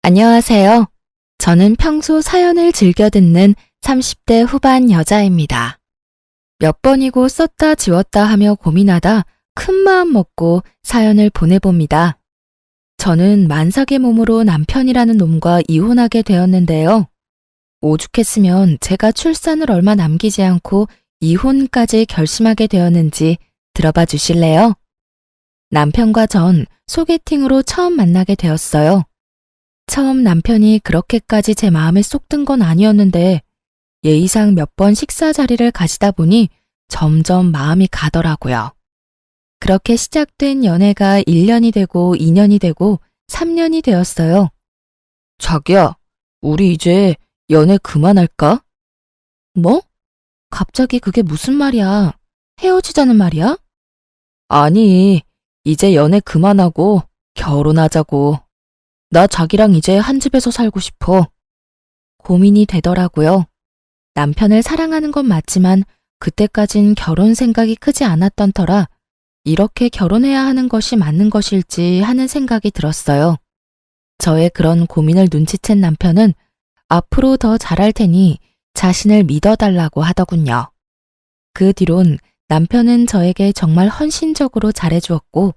안녕하세요. 저는 평소 사연을 즐겨 듣는 30대 후반 여자입니다. 몇 번이고 썼다 지웠다 하며 고민하다 큰 마음 먹고 사연을 보내봅니다. 저는 만삭의 몸으로 남편이라는 놈과 이혼하게 되었는데요. 오죽했으면 제가 출산을 얼마 남기지 않고 이혼까지 결심하게 되었는지 들어봐 주실래요? 남편과 전 소개팅으로 처음 만나게 되었어요. 처음 남편이 그렇게까지 제 마음에 쏙 든 건 아니었는데 예의상 몇 번 식사 자리를 가시다 보니 점점 마음이 가더라고요. 그렇게 시작된 연애가 1년이 되고 2년이 되고 3년이 되었어요. 자기야, 우리 이제 연애 그만할까? 뭐? 갑자기 그게 무슨 말이야? 헤어지자는 말이야? 아니, 이제 연애 그만하고 결혼하자고. 나 자기랑 이제 한 집에서 살고 싶어. 고민이 되더라고요. 남편을 사랑하는 건 맞지만 그때까진 결혼 생각이 크지 않았던 터라 이렇게 결혼해야 하는 것이 맞는 것일지 하는 생각이 들었어요. 저의 그런 고민을 눈치챈 남편은 앞으로 더 잘할 테니 자신을 믿어달라고 하더군요. 그 뒤론 남편은 저에게 정말 헌신적으로 잘해주었고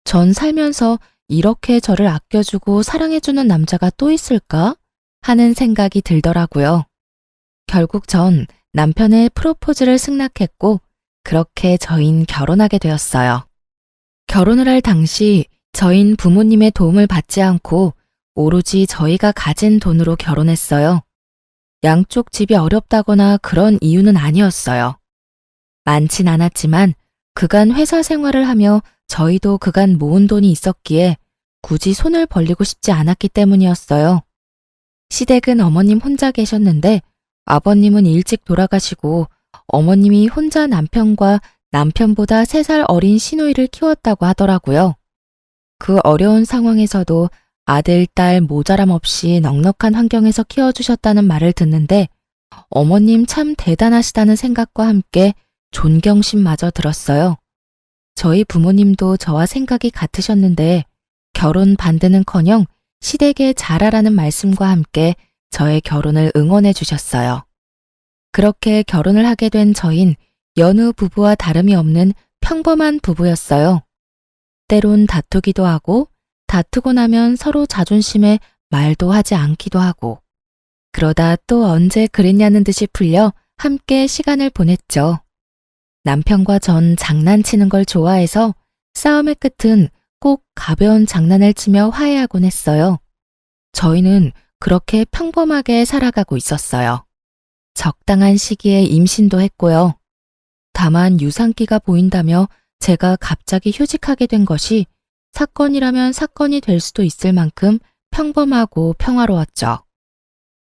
전 살면서 이렇게 저를 아껴주고 사랑해주는 남자가 또 있을까? 하는 생각이 들더라고요. 결국 전 남편의 프로포즈를 승낙했고 그렇게 저흰 결혼하게 되었어요. 결혼을 할 당시 저흰 부모님의 도움을 받지 않고 오로지 저희가 가진 돈으로 결혼했어요. 양쪽 집이 어렵다거나 그런 이유는 아니었어요. 많진 않았지만 그간 회사 생활을 하며 저희도 그간 모은 돈이 있었기에 굳이 손을 벌리고 싶지 않았기 때문이었어요. 시댁은 어머님 혼자 계셨는데 아버님은 일찍 돌아가시고 어머님이 혼자 남편과 남편보다 3살 어린 시누이를 키웠다고 하더라고요. 그 어려운 상황에서도 아들, 딸 모자람 없이 넉넉한 환경에서 키워주셨다는 말을 듣는데 어머님 참 대단하시다는 생각과 함께 존경심마저 들었어요. 저희 부모님도 저와 생각이 같으셨는데 결혼 반대는커녕 시댁에 잘하라는 말씀과 함께 저의 결혼을 응원해 주셨어요. 그렇게 결혼을 하게 된 저흰 여느 부부와 다름이 없는 평범한 부부였어요. 때론 다투기도 하고 다투고 나면 서로 자존심에 말도 하지 않기도 하고 그러다 또 언제 그랬냐는 듯이 풀려 함께 시간을 보냈죠. 남편과 전 장난치는 걸 좋아해서 싸움의 끝은 꼭 가벼운 장난을 치며 화해하곤 했어요. 저희는 그렇게 평범하게 살아가고 있었어요. 적당한 시기에 임신도 했고요. 다만 유산기가 보인다며 제가 갑자기 휴직하게 된 것이 사건이라면 사건이 될 수도 있을 만큼 평범하고 평화로웠죠.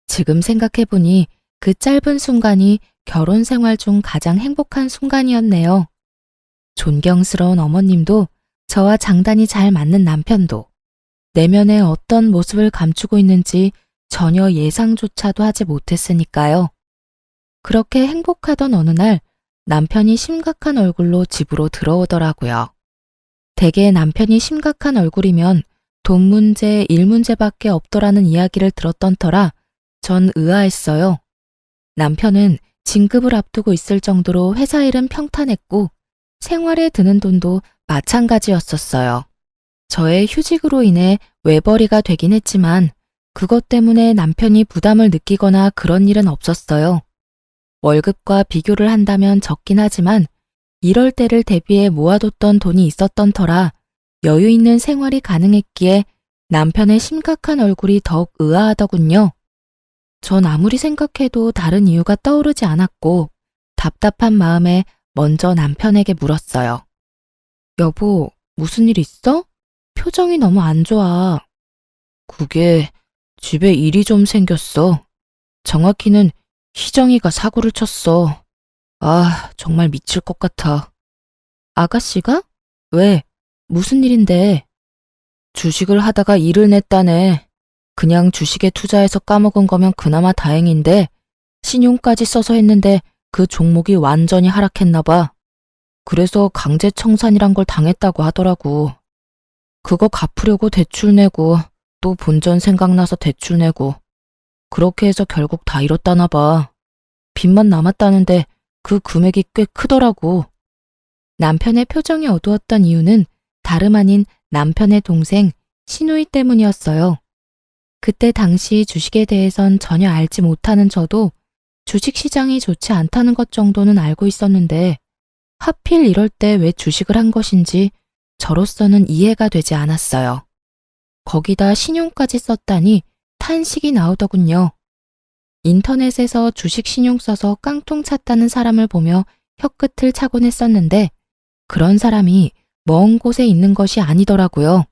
지금 생각해보니 그 짧은 순간이 결혼 생활 중 가장 행복한 순간이었네요. 존경스러운 어머님도 저와 장단이 잘 맞는 남편도 내면에 어떤 모습을 감추고 있는지 전혀 예상조차도 하지 못했으니까요. 그렇게 행복하던 어느 날 남편이 심각한 얼굴로 집으로 들어오더라고요. 대개 남편이 심각한 얼굴이면 돈 문제, 일 문제밖에 없더라는 이야기를 들었던 터라 전 의아했어요. 남편은 진급을 앞두고 있을 정도로 회사 일은 평탄했고 생활에 드는 돈도 마찬가지였었어요. 저의 휴직으로 인해 외벌이가 되긴 했지만 그것 때문에 남편이 부담을 느끼거나 그런 일은 없었어요. 월급과 비교를 한다면 적긴 하지만 이럴 때를 대비해 모아뒀던 돈이 있었던 터라 여유 있는 생활이 가능했기에 남편의 심각한 얼굴이 더욱 의아하더군요. 전 아무리 생각해도 다른 이유가 떠오르지 않았고 답답한 마음에 먼저 남편에게 물었어요. 여보, 무슨 일 있어? 표정이 너무 안 좋아. 그게 집에 일이 좀 생겼어. 정확히는 희정이가 사고를 쳤어. 아, 정말 미칠 것 같아. 아가씨가? 왜? 무슨 일인데? 주식을 하다가 일을 냈다네. 그냥 주식에 투자해서 까먹은 거면 그나마 다행인데 신용까지 써서 했는데 그 종목이 완전히 하락했나 봐. 그래서 강제 청산이란 걸 당했다고 하더라고. 그거 갚으려고 대출 내고 또 본전 생각나서 대출 내고 그렇게 해서 결국 다 잃었다나 봐. 빚만 남았다는데 그 금액이 꽤 크더라고. 남편의 표정이 어두웠던 이유는 다름 아닌 남편의 동생 신우이 때문이었어요. 그때 당시 주식에 대해선 전혀 알지 못하는 저도 주식시장이 좋지 않다는 것 정도는 알고 있었는데 하필 이럴 때 왜 주식을 한 것인지 저로서는 이해가 되지 않았어요. 거기다 신용까지 썼다니 탄식이 나오더군요. 인터넷에서 주식 신용 써서 깡통 찼다는 사람을 보며 혀끝을 차곤 했었는데 그런 사람이 먼 곳에 있는 것이 아니더라고요.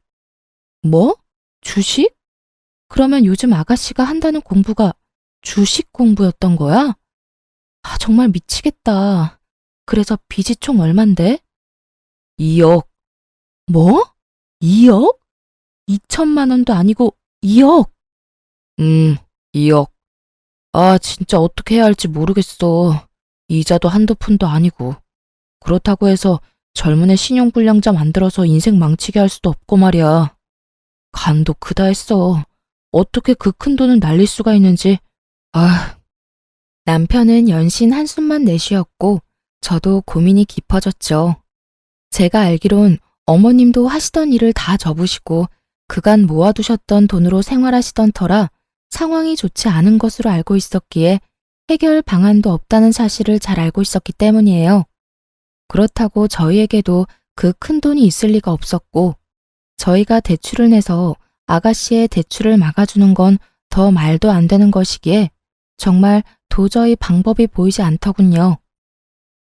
뭐? 주식? 그러면 요즘 아가씨가 한다는 공부가 주식 공부였던 거야? 아, 정말 미치겠다. 그래서 빚이 총 얼만데? 2억. 뭐? 2억? 2천만 원도 아니고 2억. 2억. 아, 진짜 어떻게 해야 할지 모르겠어. 이자도 한두 푼도 아니고. 그렇다고 해서 젊은 애 신용불량자 만들어서 인생 망치게 할 수도 없고 말이야. 간도 크다 했어. 어떻게 그 큰 돈을 날릴 수가 있는지. 아. 남편은 연신 한숨만 내쉬었고 저도 고민이 깊어졌죠. 제가 알기론 어머님도 하시던 일을 다 접으시고 그간 모아두셨던 돈으로 생활하시던 터라 상황이 좋지 않은 것으로 알고 있었기에 해결 방안도 없다는 사실을 잘 알고 있었기 때문이에요. 그렇다고 저희에게도 그 큰 돈이 있을 리가 없었고 저희가 대출을 내서 아가씨의 대출을 막아주는 건 더 말도 안 되는 것이기에 정말 도저히 방법이 보이지 않더군요.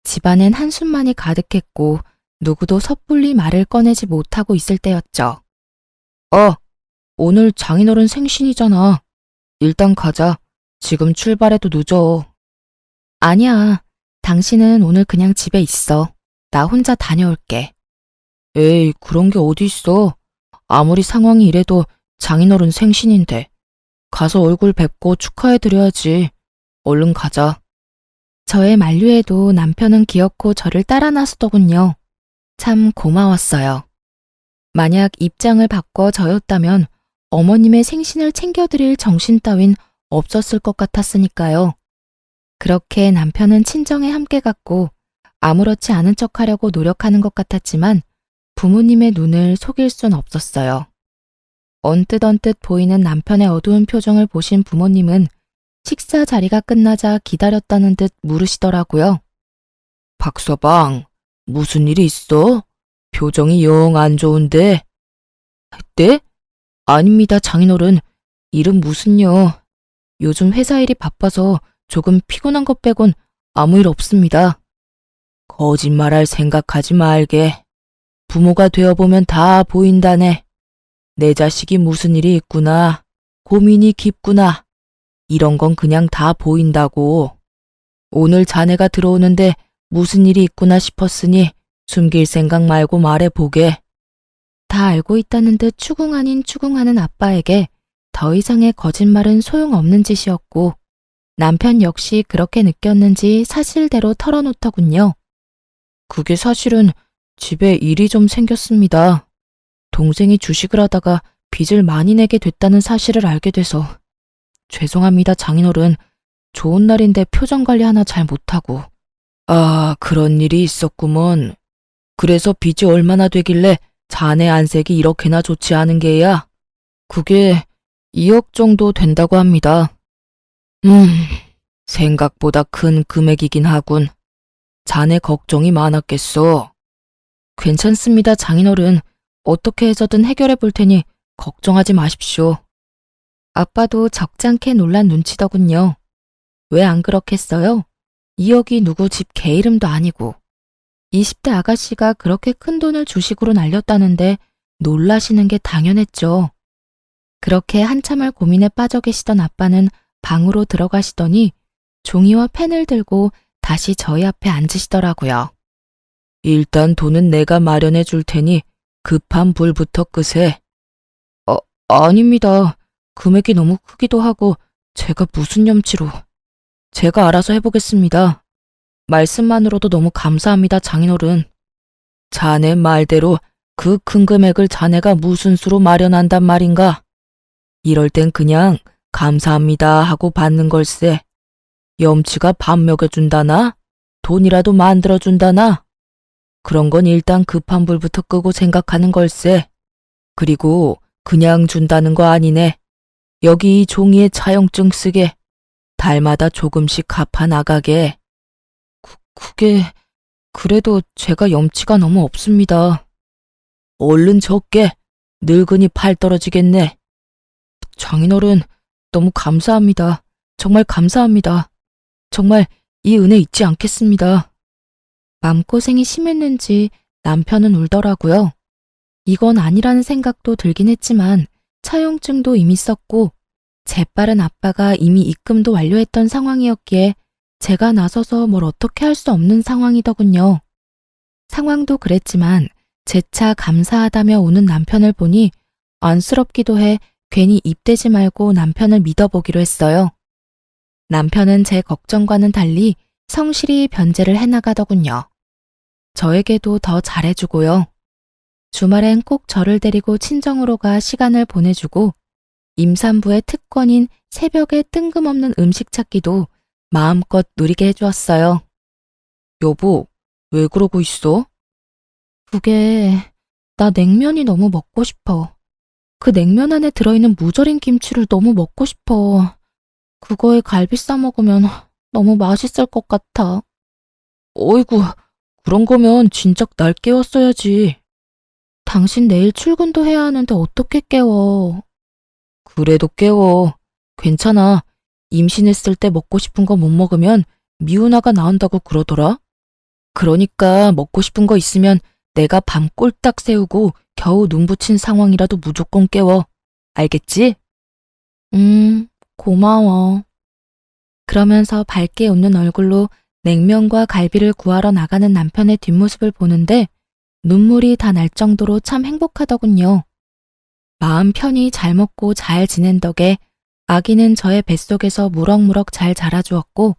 집안엔 한숨만이 가득했고 누구도 섣불리 말을 꺼내지 못하고 있을 때였죠. 오늘 장인어른 생신이잖아. 일단 가자. 지금 출발해도 늦어. 아니야. 당신은 오늘 그냥 집에 있어. 나 혼자 다녀올게. 에이, 그런 게 어디 있어. 아무리 상황이 이래도 장인어른 생신인데. 가서 얼굴 뵙고 축하해드려야지. 얼른 가자. 저의 만류에도 남편은 기어코 저를 따라 나서더군요. 참 고마웠어요. 만약 입장을 바꿔 저였다면 어머님의 생신을 챙겨드릴 정신 따윈 없었을 것 같았으니까요. 그렇게 남편은 친정에 함께 갔고 아무렇지 않은 척하려고 노력하는 것 같았지만 부모님의 눈을 속일 순 없었어요. 언뜻 보이는 남편의 어두운 표정을 보신 부모님은 식사 자리가 끝나자 기다렸다는 듯 물으시더라고요. 박서방, 무슨 일이 있어? 표정이 영 안 좋은데. 네? 아닙니다, 장인어른. 일은 무슨요. 요즘 회사 일이 바빠서 조금 피곤한 것 빼곤 아무 일 없습니다. 거짓말할 생각하지 말게. 부모가 되어보면 다 보인다네. 내 자식이 무슨 일이 있구나. 고민이 깊구나. 이런 건 그냥 다 보인다고. 오늘 자네가 들어오는데 무슨 일이 있구나 싶었으니 숨길 생각 말고 말해보게. 다 알고 있다는 듯 추궁 아닌 추궁하는 아빠에게 더 이상의 거짓말은 소용없는 짓이었고 남편 역시 그렇게 느꼈는지 사실대로 털어놓더군요. 그게 사실은 집에 일이 좀 생겼습니다. 동생이 주식을 하다가 빚을 많이 내게 됐다는 사실을 알게 돼서. 죄송합니다, 장인어른. 좋은 날인데 표정 관리 하나 잘 못하고. 아, 그런 일이 있었구먼. 그래서 빚이 얼마나 되길래 자네 안색이 이렇게나 좋지 않은 게야? 그게 2억 정도 된다고 합니다. 생각보다 큰 금액이긴 하군. 자네 걱정이 많았겠어. 괜찮습니다, 장인어른. 어떻게 해서든 해결해 볼 테니 걱정하지 마십시오. 아빠도 적잖게 놀란 눈치더군요. 왜 안 그렇겠어요? 2억이 누구 집 개 이름도 아니고 20대 아가씨가 그렇게 큰 돈을 주식으로 날렸다는데 놀라시는 게 당연했죠. 그렇게 한참을 고민에 빠져 계시던 아빠는 방으로 들어가시더니 종이와 펜을 들고 다시 저희 앞에 앉으시더라고요. 일단 돈은 내가 마련해 줄 테니 급한 불부터 끄세. 아닙니다. 금액이 너무 크기도 하고 제가 무슨 염치로. 제가 알아서 해보겠습니다. 말씀만으로도 너무 감사합니다, 장인어른. 자네 말대로 그 큰 금액을 자네가 무슨 수로 마련한단 말인가? 이럴 땐 그냥 감사합니다 하고 받는 걸세. 염치가 밥 먹여준다나? 돈이라도 만들어준다나? 그런 건 일단 급한 불부터 끄고 생각하는 걸세. 그리고 그냥 준다는 거 아니네. 여기 이 종이에 차용증 쓰게. 달마다 조금씩 갚아 나가게. 그게 그래도 제가 염치가 너무 없습니다. 얼른 적게. 늙으니 팔 떨어지겠네. 장인어른, 너무 감사합니다. 정말 감사합니다. 정말 이 은혜 잊지 않겠습니다. 마음고생이 심했는지 남편은 울더라고요. 이건 아니라는 생각도 들긴 했지만 차용증도 이미 썼고 재빠른 아빠가 이미 입금도 완료했던 상황이었기에 제가 나서서 뭘 어떻게 할 수 없는 상황이더군요. 상황도 그랬지만 재차 감사하다며 우는 남편을 보니 안쓰럽기도 해 괜히 입대지 말고 남편을 믿어보기로 했어요. 남편은 제 걱정과는 달리 성실히 변제를 해나가더군요. 저에게도 더 잘해주고요. 주말엔 꼭 저를 데리고 친정으로 가 시간을 보내주고 임산부의 특권인 새벽에 뜬금없는 음식 찾기도 마음껏 누리게 해주었어요. 여보, 왜 그러고 있어? 그게 나 냉면이 너무 먹고 싶어. 그 냉면 안에 들어있는 무절임 김치를 너무 먹고 싶어. 그거에 갈비 싸 먹으면 너무 맛있을 것 같아. 어이구, 그런 거면 진작 날 깨웠어야지. 당신 내일 출근도 해야 하는데 어떻게 깨워? 그래도 깨워. 괜찮아. 임신했을 때 먹고 싶은 거 못 먹으면 미운아가 나온다고 그러더라. 그러니까 먹고 싶은 거 있으면 내가 밤 꼴딱 새우고 겨우 눈 붙인 상황이라도 무조건 깨워. 알겠지? 고마워. 그러면서 밝게 웃는 얼굴로 냉면과 갈비를 구하러 나가는 남편의 뒷모습을 보는데 눈물이 다 날 정도로 참 행복하더군요. 마음 편히 잘 먹고 잘 지낸 덕에 아기는 저의 뱃속에서 무럭무럭 잘 자라주었고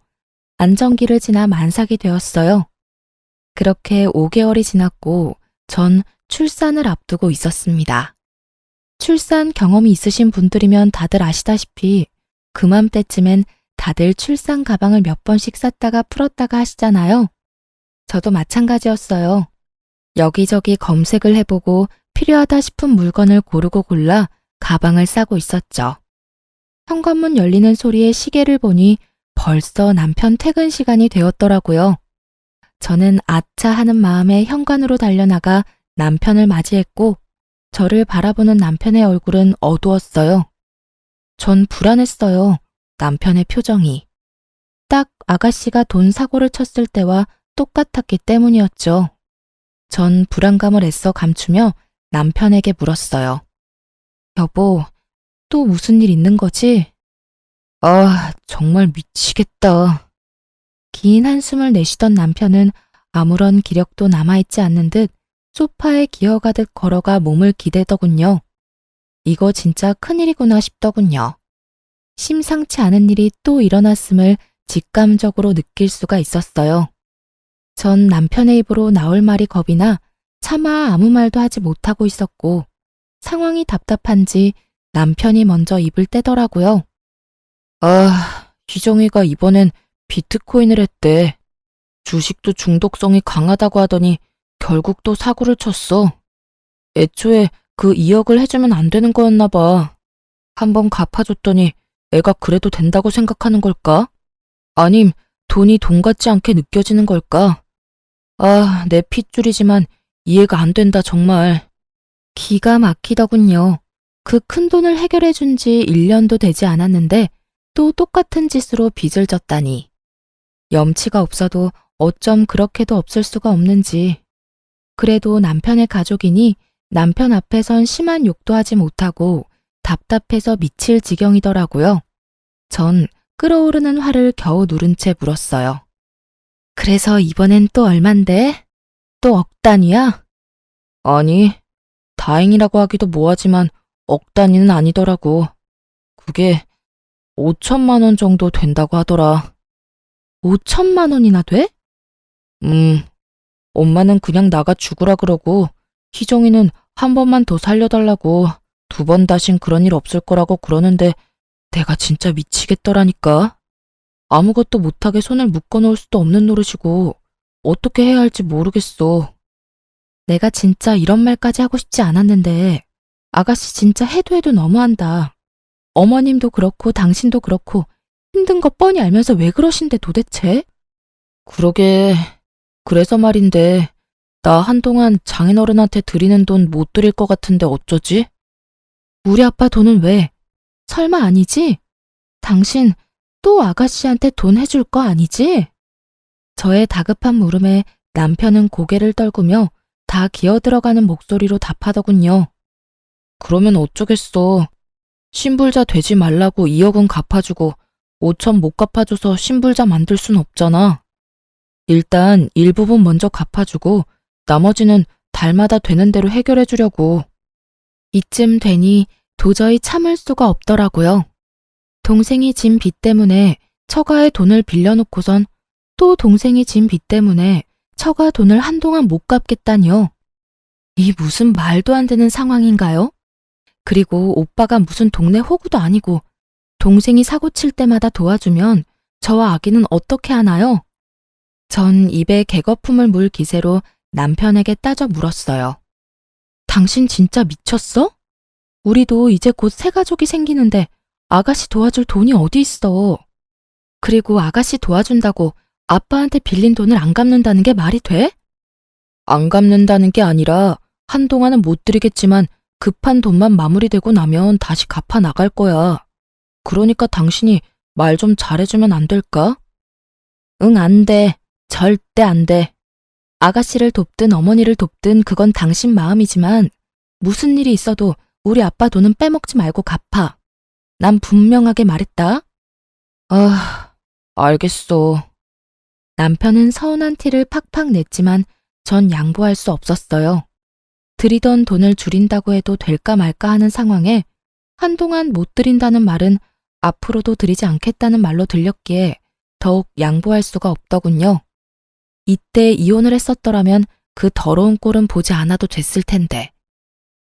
안정기를 지나 만삭이 되었어요. 그렇게 5개월이 지났고 전 출산을 앞두고 있었습니다. 출산 경험이 있으신 분들이면 다들 아시다시피 그맘때쯤엔 다들 출산 가방을 몇 번씩 쌌다가 풀었다가 하시잖아요. 저도 마찬가지였어요. 여기저기 검색을 해보고 필요하다 싶은 물건을 고르고 골라 가방을 싸고 있었죠. 현관문 열리는 소리에 시계를 보니 벌써 남편 퇴근 시간이 되었더라고요. 저는 아차 하는 마음에 현관으로 달려나가 남편을 맞이했고 저를 바라보는 남편의 얼굴은 어두웠어요. 전 불안했어요. 남편의 표정이. 딱 아가씨가 돈 사고를 쳤을 때와 똑같았기 때문이었죠. 전 불안감을 애써 감추며 남편에게 물었어요. 여보, 또 무슨 일 있는 거지? 아, 정말 미치겠다. 긴 한숨을 내쉬던 남편은 아무런 기력도 남아있지 않는 듯 소파에 기어가듯 걸어가 몸을 기대더군요. 이거 진짜 큰일이구나 싶더군요. 심상치 않은 일이 또 일어났음을 직감적으로 느낄 수가 있었어요. 전 남편의 입으로 나올 말이 겁이 나 차마 아무 말도 하지 못하고 있었고 상황이 답답한지 남편이 먼저 입을 떼더라고요. 아, 희정이가 이번엔 비트코인을 했대. 주식도 중독성이 강하다고 하더니 결국 또 사고를 쳤어. 애초에 그 2억을 해주면 안 되는 거였나 봐. 한번 갚아줬더니 애가 그래도 된다고 생각하는 걸까? 아님 돈이 돈 같지 않게 느껴지는 걸까? 아, 내 핏줄이지만 이해가 안 된다 정말. 기가 막히더군요. 그 큰 돈을 해결해 준 지 1년도 되지 않았는데 또 똑같은 짓으로 빚을 졌다니. 염치가 없어도 어쩜 그렇게도 없을 수가 없는지. 그래도 남편의 가족이니 남편 앞에선 심한 욕도 하지 못하고 답답해서 미칠 지경이더라고요. 전 끓어오르는 화를 겨우 누른 채 물었어요. 그래서 이번엔 또 얼만데? 또 억 단위야? 아니, 다행이라고 하기도 뭐하지만 억 단위는 아니더라고. 그게 5천만 원 정도 된다고 하더라. 5천만 원이나 돼? 엄마는 그냥 나가 죽으라 그러고 희정이는 한 번만 더 살려달라고 두 번 다신 그런 일 없을 거라고 그러는데 내가 진짜 미치겠더라니까. 아무것도 못하게 손을 묶어놓을 수도 없는 노릇이고 어떻게 해야 할지 모르겠어. 내가 진짜 이런 말까지 하고 싶지 않았는데 아가씨 진짜 해도 해도 너무한다. 어머님도 그렇고 당신도 그렇고 힘든 거 뻔히 알면서 왜 그러신데 도대체? 그러게. 그래서 말인데 나 한동안 장인어른한테 드리는 돈 못 드릴 것 같은데 어쩌지? 우리 아빠 돈은 왜? 설마 아니지? 당신 또 아가씨한테 돈 해줄 거 아니지? 저의 다급한 물음에 남편은 고개를 떨구며 다 기어들어가는 목소리로 답하더군요. 그러면 어쩌겠어. 신불자 되지 말라고 2억은 갚아주고 5천 못 갚아줘서 신불자 만들 순 없잖아. 일단 일부분 먼저 갚아주고 나머지는 달마다 되는 대로 해결해 주려고. 이쯤 되니 도저히 참을 수가 없더라고요. 동생이 진 빚 때문에 처가의 돈을 빌려놓고선 또 동생이 진 빚 때문에 처가 돈을 한동안 못 갚겠다니요. 이 무슨 말도 안 되는 상황인가요? 그리고 오빠가 무슨 동네 호구도 아니고 동생이 사고 칠 때마다 도와주면 저와 아기는 어떻게 하나요? 전 입에 개거품을 물 기세로 남편에게 따져 물었어요. 당신 진짜 미쳤어? 우리도 이제 곧 새 가족이 생기는데 아가씨 도와줄 돈이 어디 있어. 그리고 아가씨 도와준다고 아빠한테 빌린 돈을 안 갚는다는 게 말이 돼? 안 갚는다는 게 아니라 한동안은 못 드리겠지만 급한 돈만 마무리되고 나면 다시 갚아 나갈 거야. 그러니까 당신이 말 좀 잘해주면 안 될까? 응, 안 돼. 절대 안 돼. 아가씨를 돕든 어머니를 돕든 그건 당신 마음이지만 무슨 일이 있어도 우리 아빠 돈은 빼먹지 말고 갚아. 난 분명하게 말했다. 아, 알겠어. 남편은 서운한 티를 팍팍 냈지만 전 양보할 수 없었어요. 드리던 돈을 줄인다고 해도 될까 말까 하는 상황에 한동안 못 드린다는 말은 앞으로도 드리지 않겠다는 말로 들렸기에 더욱 양보할 수가 없더군요. 이때 이혼을 했었더라면 그 더러운 꼴은 보지 않아도 됐을 텐데.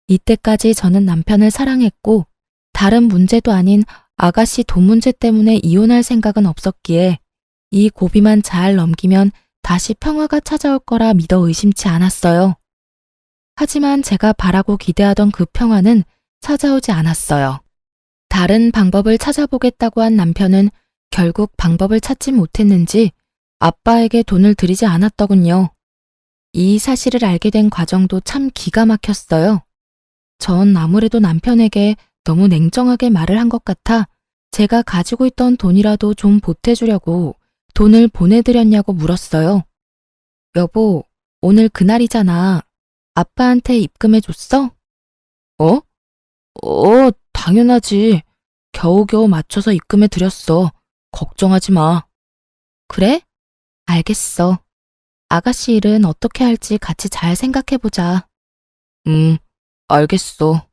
이때까지 저는 남편을 사랑했고 다른 문제도 아닌 아가씨 돈 문제 때문에 이혼할 생각은 없었기에 이 고비만 잘 넘기면 다시 평화가 찾아올 거라 믿어 의심치 않았어요. 하지만 제가 바라고 기대하던 그 평화는 찾아오지 않았어요. 다른 방법을 찾아보겠다고 한 남편은 결국 방법을 찾지 못했는지 아빠에게 돈을 드리지 않았더군요. 이 사실을 알게 된 과정도 참 기가 막혔어요. 전 아무래도 남편에게 너무 냉정하게 말을 한 것 같아 제가 가지고 있던 돈이라도 좀 보태주려고 돈을 보내드렸냐고 물었어요. 여보, 오늘 그날이잖아. 아빠한테 입금해줬어? 어? 당연하지. 겨우겨우 맞춰서 입금해드렸어. 걱정하지 마. 그래? 알겠어. 아가씨 일은 어떻게 할지 같이 잘 생각해보자. 알겠어.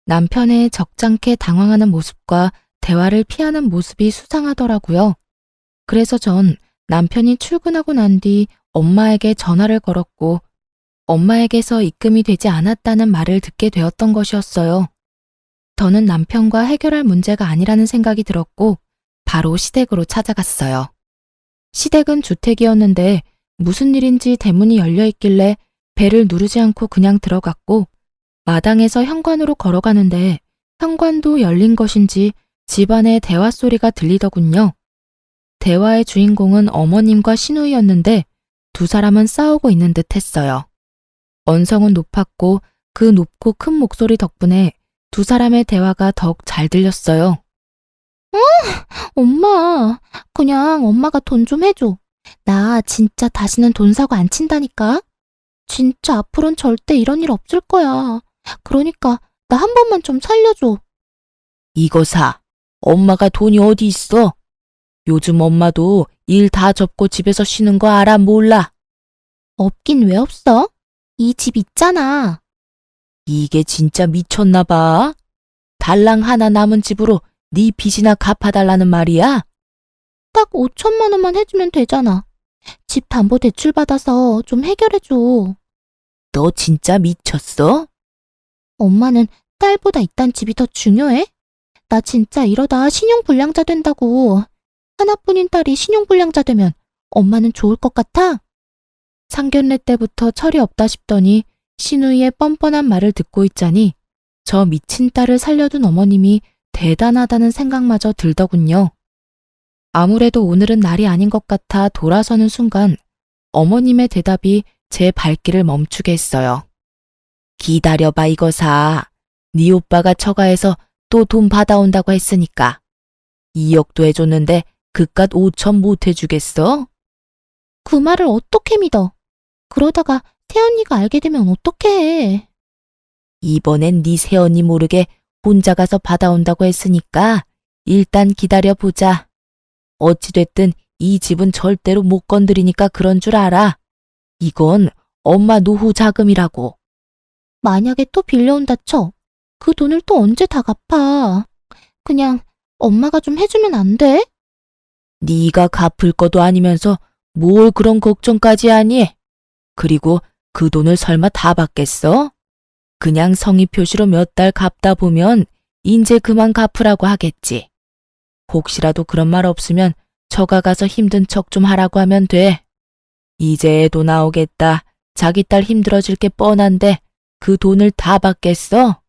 남편의 적잖게 당황하는 모습과 대화를 피하는 모습이 수상하더라고요. 그래서 전 남편이 출근하고 난 뒤 엄마에게 전화를 걸었고 엄마에게서 입금이 되지 않았다는 말을 듣게 되었던 것이었어요. 더는 남편과 해결할 문제가 아니라는 생각이 들었고 바로 시댁으로 찾아갔어요. 시댁은 주택이었는데 무슨 일인지 대문이 열려 있길래 벨을 누르지 않고 그냥 들어갔고 마당에서 현관으로 걸어가는데 현관도 열린 것인지 집안의 대화 소리가 들리더군요. 대화의 주인공은 어머님과 시누이였는데 두 사람은 싸우고 있는 듯 했어요. 언성은 높았고 그 높고 큰 목소리 덕분에 두 사람의 대화가 더욱 잘 들렸어요. 엄마, 그냥 엄마가 돈 좀 해줘. 나 진짜 다시는 돈 사고 안 친다니까. 진짜 앞으로는 절대 이런 일 없을 거야. 그러니까 나 한 번만 좀 살려줘. 이거 사. 엄마가 돈이 어디 있어? 요즘 엄마도 일 다 접고 집에서 쉬는 거 알아 몰라? 없긴 왜 없어? 이 집 있잖아. 이게 진짜 미쳤나 봐. 달랑 하나 남은 집으로 네 빚이나 갚아달라는 말이야? 딱 5천만 원만 해주면 되잖아. 집 담보 대출 받아서 좀 해결해줘. 너 진짜 미쳤어? 엄마는 딸보다 이딴 집이 더 중요해? 나 진짜 이러다 신용불량자 된다고. 하나뿐인 딸이 신용불량자 되면 엄마는 좋을 것 같아? 상견례 때부터 철이 없다 싶더니 신우이의 뻔뻔한 말을 듣고 있자니 저 미친 딸을 살려둔 어머님이 대단하다는 생각마저 들더군요. 아무래도 오늘은 날이 아닌 것 같아 돌아서는 순간 어머님의 대답이 제 발길을 멈추게 했어요. 기다려봐 이거사. 네 오빠가 처가에서 또 돈 받아온다고 했으니까. 2억도 해줬는데 그깟 5천 못 해주겠어? 그 말을 어떻게 믿어? 그러다가 새언니가 알게 되면 어떡해. 이번엔 네 새언니 모르게 혼자 가서 받아온다고 했으니까 일단 기다려보자. 어찌됐든 이 집은 절대로 못 건드리니까 그런 줄 알아. 이건 엄마 노후 자금이라고. 만약에 또 빌려온다 쳐. 그 돈을 또 언제 다 갚아. 그냥 엄마가 좀 해주면 안 돼? 네가 갚을 것도 아니면서 뭘 그런 걱정까지 하니? 그리고 그 돈을 설마 다 받겠어? 그냥 성의 표시로 몇 달 갚다 보면 인제 그만 갚으라고 하겠지. 혹시라도 그런 말 없으면 처가 가서 힘든 척 좀 하라고 하면 돼. 이제 애도 나오겠다. 자기 딸 힘들어질 게 뻔한데 그 돈을 다 받겠어?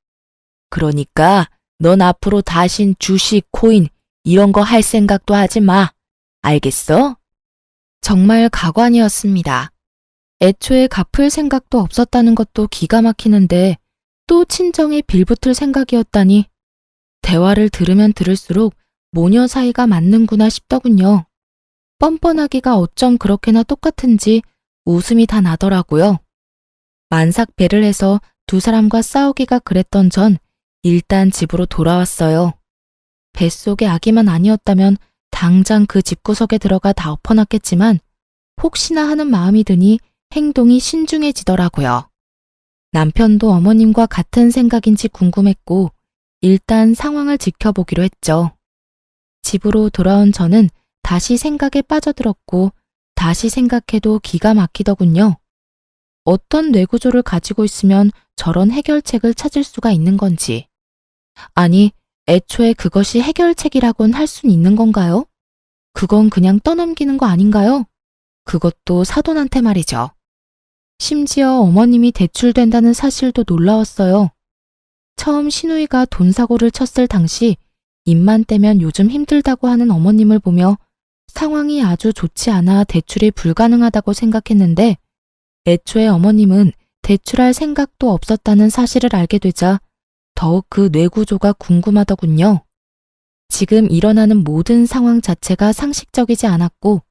그러니까 넌 앞으로 다신 주식, 코인 이런 거 할 생각도 하지 마. 알겠어? 정말 가관이었습니다. 애초에 갚을 생각도 없었다는 것도 기가 막히는데 또 친정에 빌붙을 생각이었다니 대화를 들으면 들을수록 모녀 사이가 맞는구나 싶더군요. 뻔뻔하기가 어쩜 그렇게나 똑같은지 웃음이 다 나더라고요. 만삭배를 해서 두 사람과 싸우기가 그랬던 전 일단 집으로 돌아왔어요. 뱃속의 아기만 아니었다면 당장 그 집구석에 들어가 다 엎어놨겠지만 혹시나 하는 마음이 드니 행동이 신중해지더라고요. 남편도 어머님과 같은 생각인지 궁금했고 일단 상황을 지켜보기로 했죠. 집으로 돌아온 저는 다시 생각에 빠져들었고 다시 생각해도 기가 막히더군요. 어떤 뇌구조를 가지고 있으면 저런 해결책을 찾을 수가 있는 건지. 아니, 애초에 그것이 해결책이라곤 할 순 있는 건가요? 그건 그냥 떠넘기는 거 아닌가요? 그것도 사돈한테 말이죠. 심지어 어머님이 대출된다는 사실도 놀라웠어요. 처음 신우이가 돈 사고를 쳤을 당시 입만 떼면 요즘 힘들다고 하는 어머님을 보며 상황이 아주 좋지 않아 대출이 불가능하다고 생각했는데 애초에 어머님은 대출할 생각도 없었다는 사실을 알게 되자 더욱 그 뇌구조가 궁금하더군요. 지금 일어나는 모든 상황 자체가 상식적이지 않았고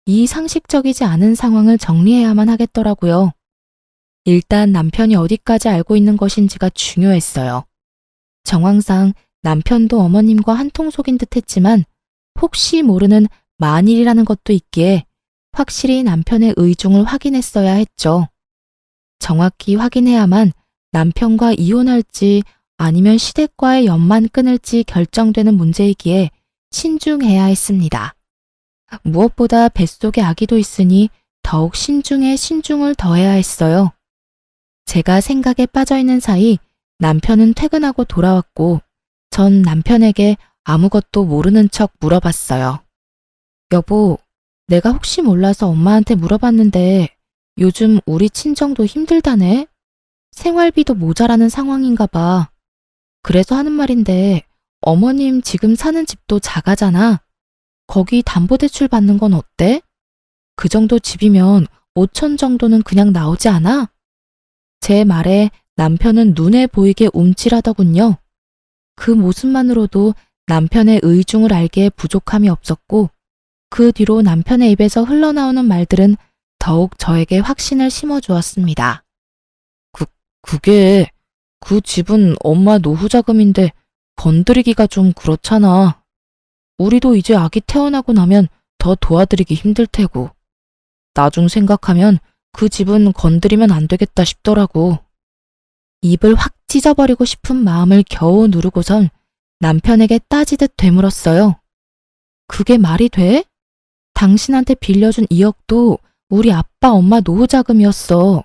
이 상식적이지 않은 상황을 정리해야만 하겠더라고요. 일단 남편이 어디까지 알고 있는 것인지가 중요했어요. 정황상 남편도 어머님과 한통속인 듯 했지만 혹시 모르는 만일이라는 것도 있기에 확실히 남편의 의중을 확인했어야 했죠. 정확히 확인해야만 남편과 이혼할지 아니면 시댁과의 연만 끊을지 결정되는 문제이기에 신중해야 했습니다. 무엇보다 뱃속에 아기도 있으니 더욱 신중에 신중을 더해야 했어요. 제가 생각에 빠져있는 사이 남편은 퇴근하고 돌아왔고 전 남편에게 아무것도 모르는 척 물어봤어요. 여보, 내가 혹시 몰라서 엄마한테 물어봤는데 요즘 우리 친정도 힘들다네? 생활비도 모자라는 상황인가 봐. 그래서 하는 말인데 어머님 지금 사는 집도 작아잖아. 거기 담보대출 받는 건 어때? 그 정도 집이면 5천 정도는 그냥 나오지 않아? 제 말에 남편은 눈에 보이게 움찔하더군요. 그 모습만으로도 남편의 의중을 알기에 부족함이 없었고 그 뒤로 남편의 입에서 흘러나오는 말들은 더욱 저에게 확신을 심어주었습니다. 그게 그 집은 엄마 노후 자금인데 건드리기가 좀 그렇잖아. 우리도 이제 아기 태어나고 나면 더 도와드리기 힘들 테고. 나중 생각하면 그 집은 건드리면 안 되겠다 싶더라고. 입을 확 찢어버리고 싶은 마음을 겨우 누르고선 남편에게 따지듯 되물었어요. 그게 말이 돼? 당신한테 빌려준 2억도 우리 아빠 엄마 노후 자금이었어.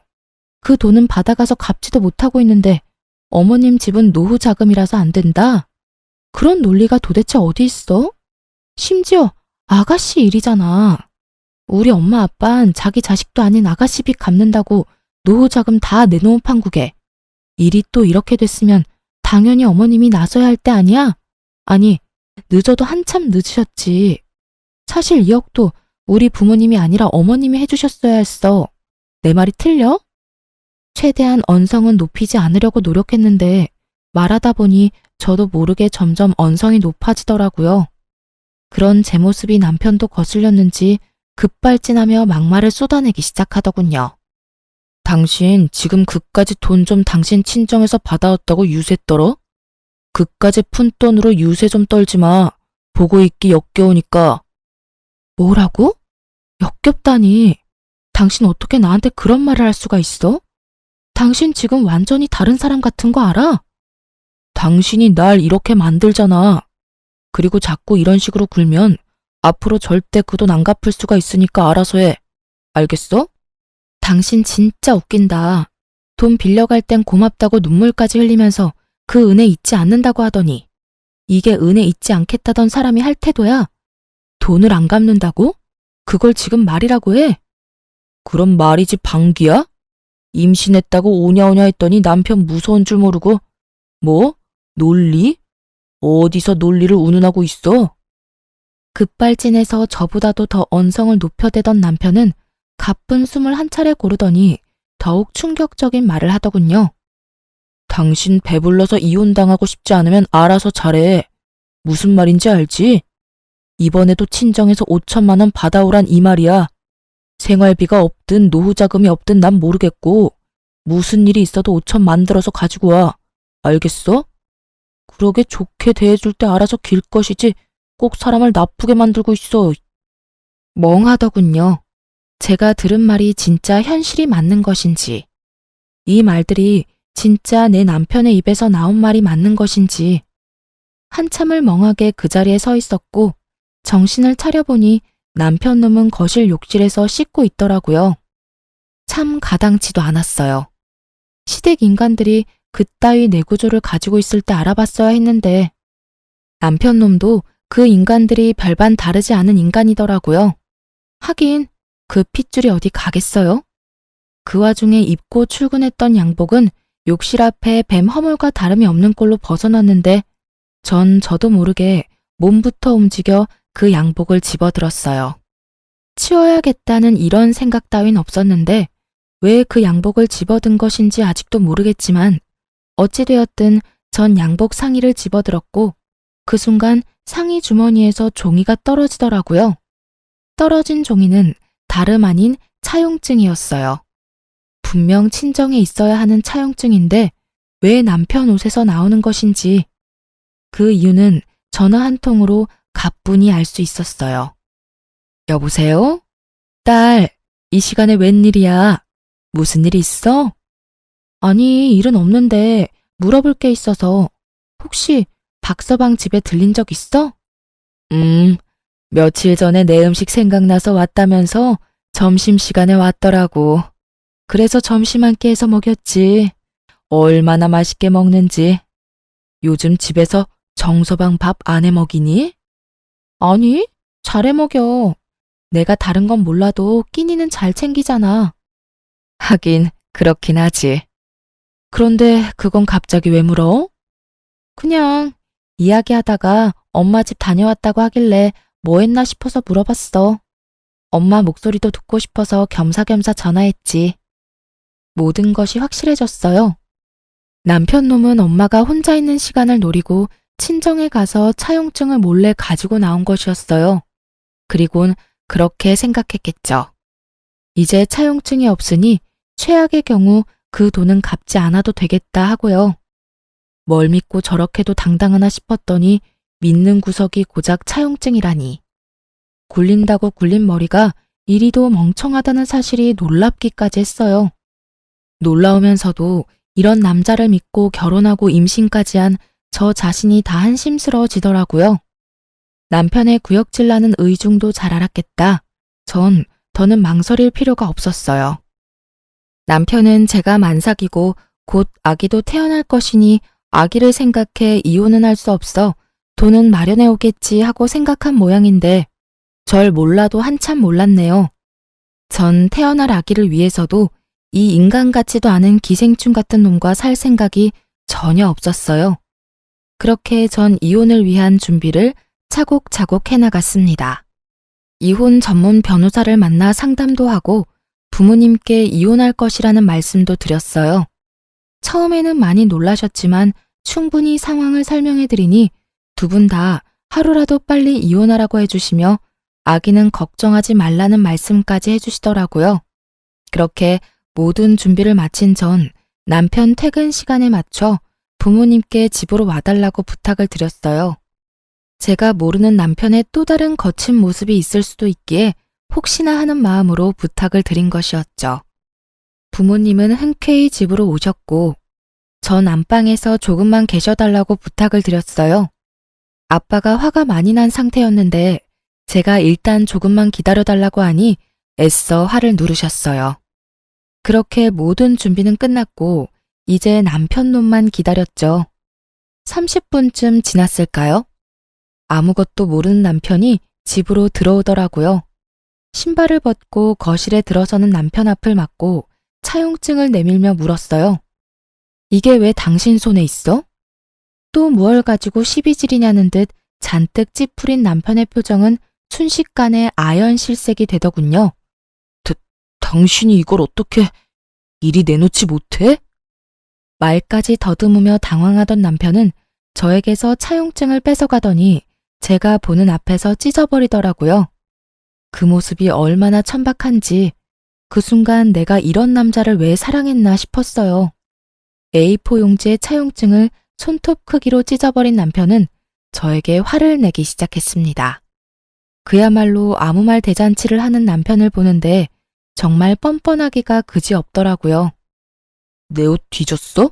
그 돈은 받아가서 갚지도 못하고 있는데 어머님 집은 노후 자금이라서 안 된다. 그런 논리가 도대체 어디 있어? 심지어 아가씨 일이잖아. 우리 엄마 아빤 자기 자식도 아닌 아가씨 빚 갚는다고 노후 자금 다 내놓은 판국에 일이 또 이렇게 됐으면 당연히 어머님이 나서야 할 때 아니야? 아니, 늦어도 한참 늦으셨지. 사실 2억도 우리 부모님이 아니라 어머님이 해주셨어야 했어. 내 말이 틀려? 최대한 언성은 높이지 않으려고 노력했는데 말하다 보니 저도 모르게 점점 언성이 높아지더라고요. 그런 제 모습이 남편도 거슬렸는지 급발진하며 막말을 쏟아내기 시작하더군요. 당신 지금 그까지 돈 좀 당신 친정에서 받아왔다고 유세 떨어? 그까지 푼 돈으로 유세 좀 떨지 마. 보고 있기 역겨우니까. 뭐라고? 역겹다니. 당신 어떻게 나한테 그런 말을 할 수가 있어? 당신 지금 완전히 다른 사람 같은 거 알아? 당신이 날 이렇게 만들잖아. 그리고 자꾸 이런 식으로 굴면 앞으로 절대 그 돈 안 갚을 수가 있으니까 알아서 해. 알겠어? 당신 진짜 웃긴다. 돈 빌려갈 땐 고맙다고 눈물까지 흘리면서 그 은혜 잊지 않는다고 하더니 이게 은혜 잊지 않겠다던 사람이 할 태도야? 돈을 안 갚는다고? 그걸 지금 말이라고 해? 그럼 말이지 방귀야? 임신했다고 오냐오냐 했더니 남편 무서운 줄 모르고 뭐? 논리? 어디서 논리를 운운하고 있어? 급발진해서 저보다도 더 언성을 높여대던 남편은 가쁜 숨을 한 차례 고르더니 더욱 충격적인 말을 하더군요. 당신 배불러서 이혼당하고 싶지 않으면 알아서 잘해. 무슨 말인지 알지? 이번에도 친정에서 5천만 원 받아오란 이 말이야. 생활비가 없든 노후 자금이 없든 난 모르겠고 무슨 일이 있어도 5천 만들어서 가지고 와. 알겠어? 그러게 좋게 대해줄 때 알아서 길 것이지 꼭 사람을 나쁘게 만들고 있어. 멍하더군요. 제가 들은 말이 진짜 현실이 맞는 것인지, 이 말들이 진짜 내 남편의 입에서 나온 말이 맞는 것인지, 한참을 멍하게 그 자리에 서 있었고 정신을 차려보니 남편 놈은 거실 욕실에서 씻고 있더라고요. 참 가당치도 않았어요. 시댁 인간들이 그따위 내구조를 가지고 있을 때 알아봤어야 했는데 남편 놈도 그 인간들이 별반 다르지 않은 인간이더라고요. 하긴 그 핏줄이 어디 가겠어요? 그 와중에 입고 출근했던 양복은 욕실 앞에 뱀 허물과 다름이 없는 꼴로 벗어났는데 전 저도 모르게 몸부터 움직여 그 양복을 집어들었어요. 치워야겠다는 이런 생각 따윈 없었는데 왜 그 양복을 집어든 것인지 아직도 모르겠지만 어찌되었든 전 양복 상의를 집어들었고 그 순간 상의 주머니에서 종이가 떨어지더라고요. 떨어진 종이는 다름 아닌 차용증이었어요. 분명 친정에 있어야 하는 차용증인데 왜 남편 옷에서 나오는 것인지 그 이유는 전화 한 통으로 가뿐히 알 수 있었어요. 여보세요? 딸, 이 시간에 웬일이야? 무슨 일 있어? 아니, 일은 없는데 물어볼 게 있어서 혹시 박서방 집에 들린 적 있어? 며칠 전에 내 음식 생각나서 왔다면서 점심시간에 왔더라고. 그래서 점심 한 끼 해서 먹였지. 얼마나 맛있게 먹는지. 요즘 집에서 정서방 밥 안 해 먹이니? 아니, 잘해 먹여. 내가 다른 건 몰라도 끼니는 잘 챙기잖아. 하긴 그렇긴 하지. 그런데 그건 갑자기 왜 물어? 그냥 이야기하다가 엄마 집 다녀왔다고 하길래 뭐 했나 싶어서 물어봤어. 엄마 목소리도 듣고 싶어서 겸사겸사 전화했지. 모든 것이 확실해졌어요. 남편 놈은 엄마가 혼자 있는 시간을 노리고 친정에 가서 차용증을 몰래 가지고 나온 것이었어요. 그리곤 그렇게 생각했겠죠. 이제 차용증이 없으니 최악의 경우 그 돈은 갚지 않아도 되겠다 하고요. 뭘 믿고 저렇게도 당당하나 싶었더니 믿는 구석이 고작 차용증이라니. 굴린다고 굴린 머리가 이리도 멍청하다는 사실이 놀랍기까지 했어요. 놀라우면서도 이런 남자를 믿고 결혼하고 임신까지 한 저 자신이 다 한심스러워지더라고요. 남편의 구역질 나는 의중도 잘 알았겠다. 전 더는 망설일 필요가 없었어요. 남편은 제가 만삭이고 곧 아기도 태어날 것이니 아기를 생각해 이혼은 할 수 없어 돈은 마련해 오겠지 하고 생각한 모양인데 절 몰라도 한참 몰랐네요. 전 태어날 아기를 위해서도 이 인간 같지도 않은 기생충 같은 놈과 살 생각이 전혀 없었어요. 그렇게 전 이혼을 위한 준비를 차곡차곡 해나갔습니다. 이혼 전문 변호사를 만나 상담도 하고 부모님께 이혼할 것이라는 말씀도 드렸어요. 처음에는 많이 놀라셨지만 충분히 상황을 설명해드리니 두 분 다 하루라도 빨리 이혼하라고 해주시며 아기는 걱정하지 말라는 말씀까지 해주시더라고요. 그렇게 모든 준비를 마친 전 남편 퇴근 시간에 맞춰 부모님께 집으로 와달라고 부탁을 드렸어요. 제가 모르는 남편의 또 다른 거친 모습이 있을 수도 있기에 혹시나 하는 마음으로 부탁을 드린 것이었죠. 부모님은 흔쾌히 집으로 오셨고 전 안방에서 조금만 계셔달라고 부탁을 드렸어요. 아빠가 화가 많이 난 상태였는데 제가 일단 조금만 기다려달라고 하니 애써 화를 누르셨어요. 그렇게 모든 준비는 끝났고 이제 남편 놈만 기다렸죠. 30분쯤 지났을까요? 아무것도 모르는 남편이 집으로 들어오더라고요. 신발을 벗고 거실에 들어서는 남편 앞을 막고 차용증을 내밀며 물었어요. 이게 왜 당신 손에 있어? 또 무얼 가지고 시비질이냐는 듯 잔뜩 찌푸린 남편의 표정은 순식간에 아연실색이 되더군요. 당신이 이걸 어떻게 이리 내놓지 못해? 말까지 더듬으며 당황하던 남편은 저에게서 차용증을 뺏어가더니 제가 보는 앞에서 찢어버리더라고요. 그 모습이 얼마나 천박한지 그 순간 내가 이런 남자를 왜 사랑했나 싶었어요. A4 용지의 차용증을 손톱 크기로 찢어버린 남편은 저에게 화를 내기 시작했습니다. 그야말로 아무 말 대잔치를 하는 남편을 보는데 정말 뻔뻔하기가 그지없더라고요. 내 옷 뒤졌어?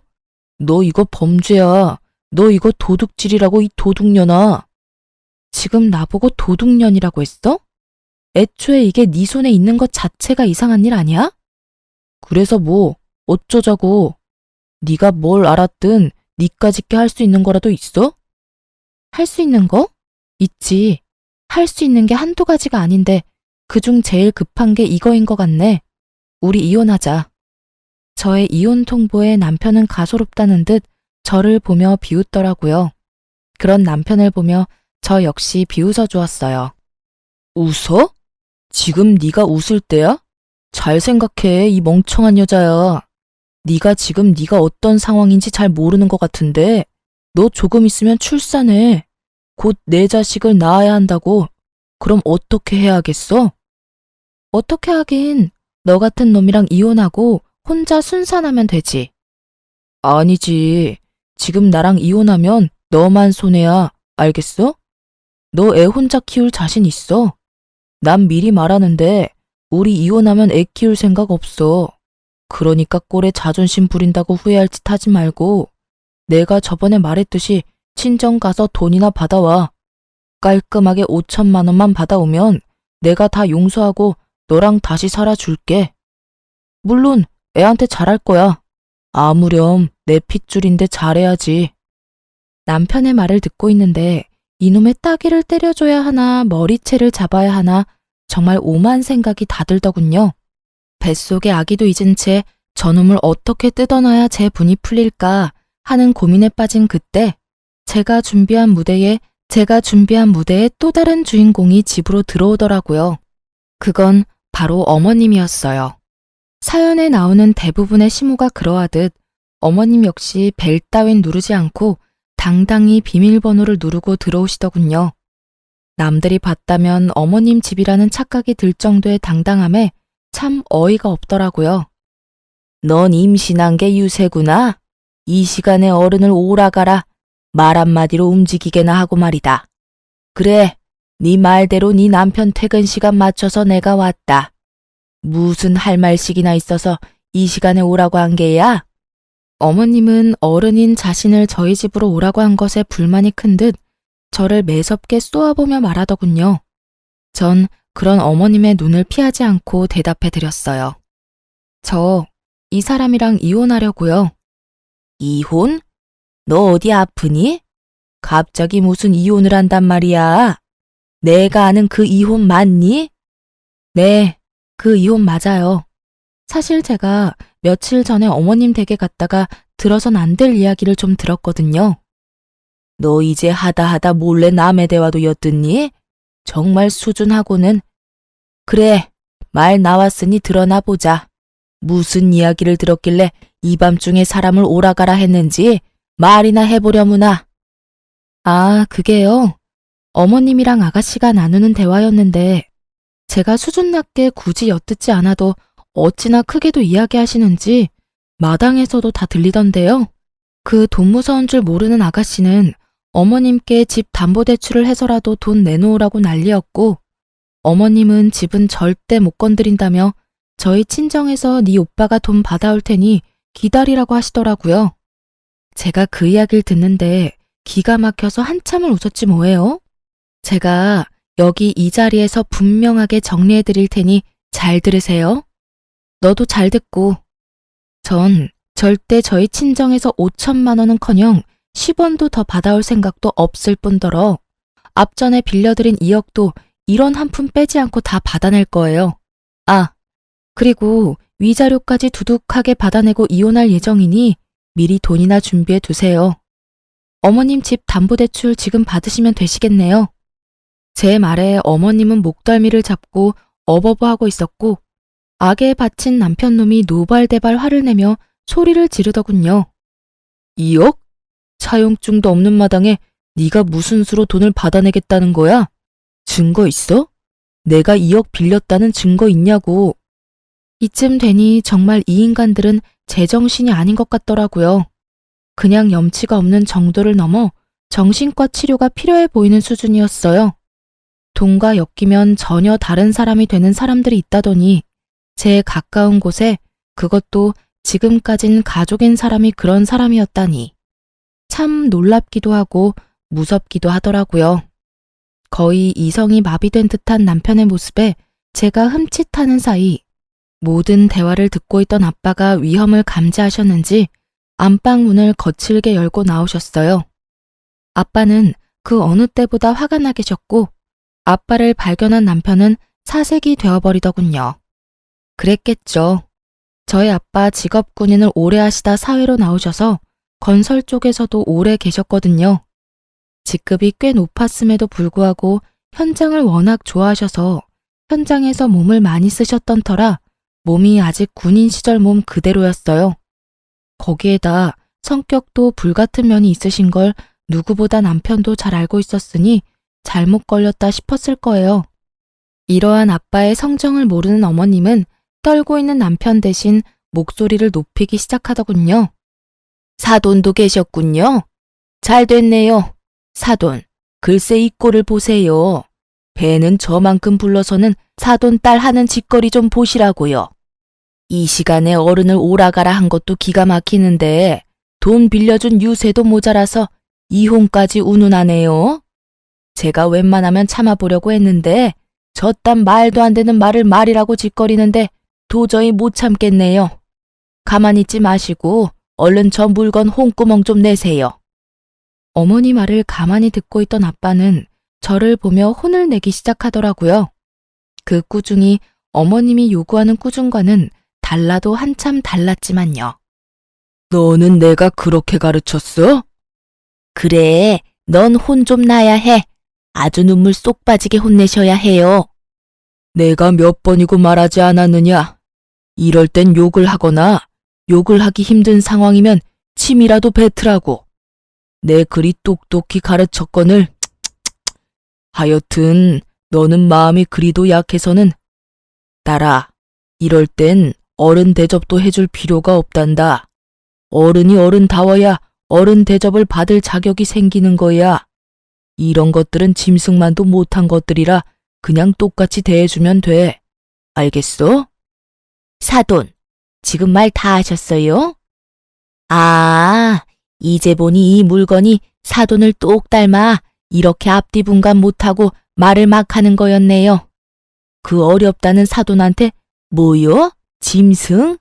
너 이거 범죄야. 너 이거 도둑질이라고 이 도둑년아. 지금 나보고 도둑년이라고 했어? 애초에 이게 네 손에 있는 것 자체가 이상한 일 아니야? 그래서 뭐 어쩌자고. 네가 뭘 알았든 니까짓게 할 수 있는 거라도 있어? 할 수 있는 거? 있지. 할 수 있는 게 한두 가지가 아닌데 그중 제일 급한 게 이거인 것 같네. 우리 이혼하자. 저의 이혼 통보에 남편은 가소롭다는 듯 저를 보며 비웃더라고요. 그런 남편을 보며 저 역시 비웃어 주었어요. 웃어? 지금 네가 웃을 때야? 잘 생각해, 이 멍청한 여자야. 네가 지금 네가 어떤 상황인지 잘 모르는 것 같은데 너 조금 있으면 출산해. 곧 내 자식을 낳아야 한다고. 그럼 어떻게 해야겠어? 어떻게 하긴 너 같은 놈이랑 이혼하고 혼자 순산하면 되지. 아니지. 지금 나랑 이혼하면 너만 손해야. 알겠어? 너 애 혼자 키울 자신 있어? 난 미리 말하는데 우리 이혼하면 애 키울 생각 없어. 그러니까 꼴에 자존심 부린다고 후회할 짓 하지 말고 내가 저번에 말했듯이 친정 가서 돈이나 받아와. 깔끔하게 5천만 원만 받아오면 내가 다 용서하고 너랑 다시 살아줄게. 물론 애한테 잘할 거야. 아무렴 내 핏줄인데 잘해야지. 남편의 말을 듣고 있는데 이놈의 따귀를 때려줘야 하나 머리채를 잡아야 하나 정말 오만 생각이 다 들더군요. 뱃속의 아기도 잊은 채 저놈을 어떻게 뜯어놔야 제 분이 풀릴까 하는 고민에 빠진 그때 제가 준비한 무대에 또 다른 주인공이 집으로 들어오더라고요. 그건 바로 어머님이었어요. 사연에 나오는 대부분의 시모가 그러하듯 어머님 역시 벨 따윈 누르지 않고 당당히 비밀번호를 누르고 들어오시더군요. 남들이 봤다면 어머님 집이라는 착각이 들 정도의 당당함에 참 어이가 없더라고요. 넌 임신한 게 유세구나. 이 시간에 어른을 오라가라. 말 한마디로 움직이게나 하고 말이다. 그래, 네 말대로 네 남편 퇴근 시간 맞춰서 내가 왔다. 무슨 할 말씩이나 있어서 이 시간에 오라고 한 게야? 어머님은 어른인 자신을 저희 집으로 오라고 한 것에 불만이 큰 듯 저를 매섭게 쏘아보며 말하더군요. 전 그런 어머님의 눈을 피하지 않고 대답해 드렸어요. 저 이 사람이랑 이혼하려고요. 이혼? 너 어디 아프니? 갑자기 무슨 이혼을 한단 말이야? 내가 아는 그 이혼 맞니? 네, 그 이혼 맞아요. 사실 제가 며칠 전에 어머님 댁에 갔다가 들어선 안 될 이야기를 좀 들었거든요. 너 이제 하다 몰래 남의 대화도 엿듣니? 정말 수준하고는. 그래, 말 나왔으니 드러나 보자. 무슨 이야기를 들었길래 이 밤중에 사람을 오라가라 했는지 말이나 해보려무나. 아, 그게요. 어머님이랑 아가씨가 나누는 대화였는데 제가 수준 낮게 굳이 엿듣지 않아도 어찌나 크게도 이야기하시는지 마당에서도 다 들리던데요. 그 돈 무서운 줄 모르는 아가씨는 어머님께 집 담보대출을 해서라도 돈 내놓으라고 난리였고 어머님은 집은 절대 못 건드린다며 저희 친정에서 네 오빠가 돈 받아올 테니 기다리라고 하시더라고요. 제가 그 이야기를 듣는데 기가 막혀서 한참을 웃었지 뭐예요. 제가 여기 이 자리에서 분명하게 정리해 드릴 테니 잘 들으세요. 너도 잘 듣고. 전 절대 저희 친정에서 5천만 원은커녕 10원도 더 받아올 생각도 없을 뿐더러 앞전에 빌려드린 2억도 1원 한 푼 빼지 않고 다 받아낼 거예요. 아, 그리고 위자료까지 두둑하게 받아내고 이혼할 예정이니 미리 돈이나 준비해 두세요. 어머님 집 담보대출 지금 받으시면 되시겠네요. 제 말에 어머님은 목덜미를 잡고 어버버하고 있었고 악에 바친 남편놈이 노발대발 화를 내며 소리를 지르더군요. 2억? 차용증도 없는 마당에 네가 무슨 수로 돈을 받아내겠다는 거야? 증거 있어? 내가 2억 빌렸다는 증거 있냐고. 이쯤 되니 정말 이 인간들은 제정신이 아닌 것 같더라고요. 그냥 염치가 없는 정도를 넘어 정신과 치료가 필요해 보이는 수준이었어요. 돈과 엮이면 전혀 다른 사람이 되는 사람들이 있다더니 제 가까운 곳에 그것도 지금까진 가족인 사람이 그런 사람이었다니. 참 놀랍기도 하고 무섭기도 하더라고요. 거의 이성이 마비된 듯한 남편의 모습에 제가 흠칫하는 사이 모든 대화를 듣고 있던 아빠가 위험을 감지하셨는지 안방 문을 거칠게 열고 나오셨어요. 아빠는 그 어느 때보다 화가 나 계셨고 아빠를 발견한 남편은 사색이 되어버리더군요. 그랬겠죠. 저희 아빠 직업 군인을 오래 하시다 사회로 나오셔서 건설 쪽에서도 오래 계셨거든요. 직급이 꽤 높았음에도 불구하고 현장을 워낙 좋아하셔서 현장에서 몸을 많이 쓰셨던 터라 몸이 아직 군인 시절 몸 그대로였어요. 거기에다 성격도 불같은 면이 있으신 걸 누구보다 남편도 잘 알고 있었으니 잘못 걸렸다 싶었을 거예요. 이러한 아빠의 성정을 모르는 어머님은 떨고 있는 남편 대신 목소리를 높이기 시작하더군요. 사돈도 계셨군요. 잘 됐네요. 사돈, 글쎄 이 꼴을 보세요. 배는 저만큼 불러서는 사돈 딸 하는 짓거리 좀 보시라고요. 이 시간에 어른을 오라가라 한 것도 기가 막히는데 돈 빌려준 유세도 모자라서 이혼까지 운운하네요. 제가 웬만하면 참아보려고 했는데 저딴 말도 안 되는 말을 말이라고 짓거리는데 도저히 못 참겠네요. 가만히 있지 마시고 얼른 저 물건 홍구멍 좀 내세요. 어머니 말을 가만히 듣고 있던 아빠는 저를 보며 혼을 내기 시작하더라고요. 그 꾸중이 어머님이 요구하는 꾸중과는 달라도 한참 달랐지만요. 너는 내가 그렇게 가르쳤어? 그래, 넌 혼 좀 나야 해. 아주 눈물 쏙 빠지게 혼내셔야 해요. 내가 몇 번이고 말하지 않았느냐. 이럴 땐 욕을 하거나 욕을 하기 힘든 상황이면 침이라도 뱉으라고. 내 그리 똑똑히 가르쳤거늘. 하여튼 너는 마음이 그리도 약해서는 딸아, 이럴 땐 어른 대접도 해줄 필요가 없단다. 어른이 어른다워야 어른 대접을 받을 자격이 생기는 거야. 이런 것들은 짐승만도 못한 것들이라 그냥 똑같이 대해주면 돼. 알겠어? 사돈, 지금 말 다 하셨어요? 아, 이제 보니 이 물건이 사돈을 똑 닮아 이렇게 앞뒤 분간 못하고 말을 막 하는 거였네요. 그 어렵다는 사돈한테 뭐요? 짐승?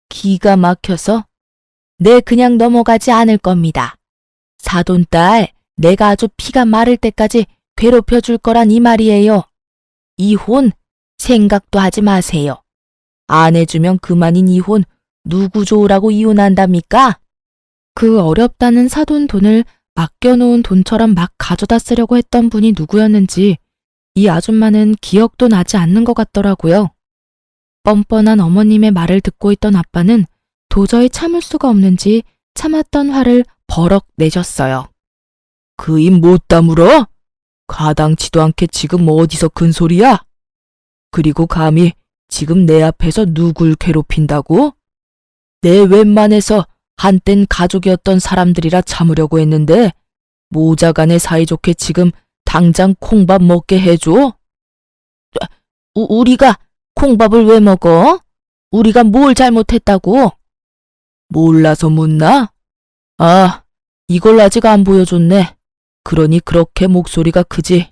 기가 막혀서. 네, 그냥 넘어가지 않을 겁니다. 사돈딸, 내가 아주 피가 마를 때까지 괴롭혀 줄 거란 이 말이에요. 이혼 생각도 하지 마세요. 안 해주면 그만인 이혼 누구 좋으라고 이혼한답니까? 그 어렵다는 사돈 돈을 맡겨놓은 돈처럼 막 가져다 쓰려고 했던 분이 누구였는지 이 아줌마는 기억도 나지 않는 것 같더라고요. 뻔뻔한 어머님의 말을 듣고 있던 아빠는 도저히 참을 수가 없는지 참았던 화를 버럭 내셨어요. 그 입 못 다물어? 가당치도 않게 지금 어디서 큰 소리야? 그리고 감히 지금 내 앞에서 누굴 괴롭힌다고? 내 웬만해서 한땐 가족이었던 사람들이라 참으려고 했는데 모자간에 사이좋게 지금 당장 콩밥 먹게 해줘? 우리가 콩밥을 왜 먹어? 우리가 뭘 잘못했다고? 몰라서 묻나? 아, 이걸 아직 안 보여줬네. 그러니 그렇게 목소리가 크지.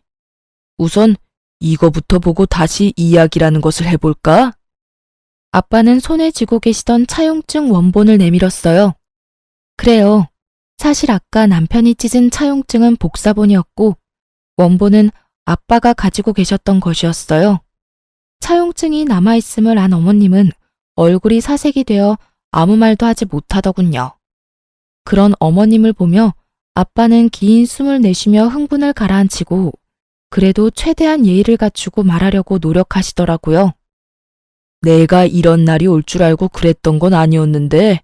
우선 이거부터 보고 다시 이야기라는 것을 해볼까? 아빠는 손에 쥐고 계시던 차용증 원본을 내밀었어요. 그래요. 사실 아까 남편이 찢은 차용증은 복사본이었고 원본은 아빠가 가지고 계셨던 것이었어요. 차용증이 남아있음을 안 어머님은 얼굴이 사색이 되어 아무 말도 하지 못하더군요. 그런 어머님을 보며 아빠는 긴 숨을 내쉬며 흥분을 가라앉히고 그래도 최대한 예의를 갖추고 말하려고 노력하시더라고요. 내가 이런 날이 올 줄 알고 그랬던 건 아니었는데